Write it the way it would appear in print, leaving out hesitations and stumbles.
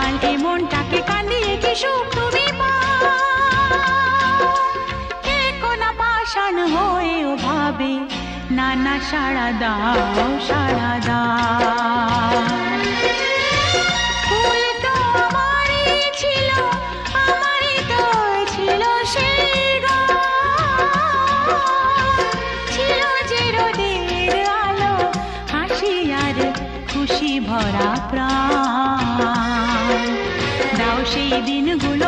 আমার এ মনটাকে কান্দিয়ে কি সুখ তুমি পাও। এ কোনা পাষাণ হয়েও ভাবে না না সাড়া দাও সাড়া দাও। ফুল তো আমারই ছিল, আমারই তো ছিল সেই গান। ছিল যে রোদের আলো, হাসি আর খুশি ভরা প্রাণ। দাও সেই দিনগুলো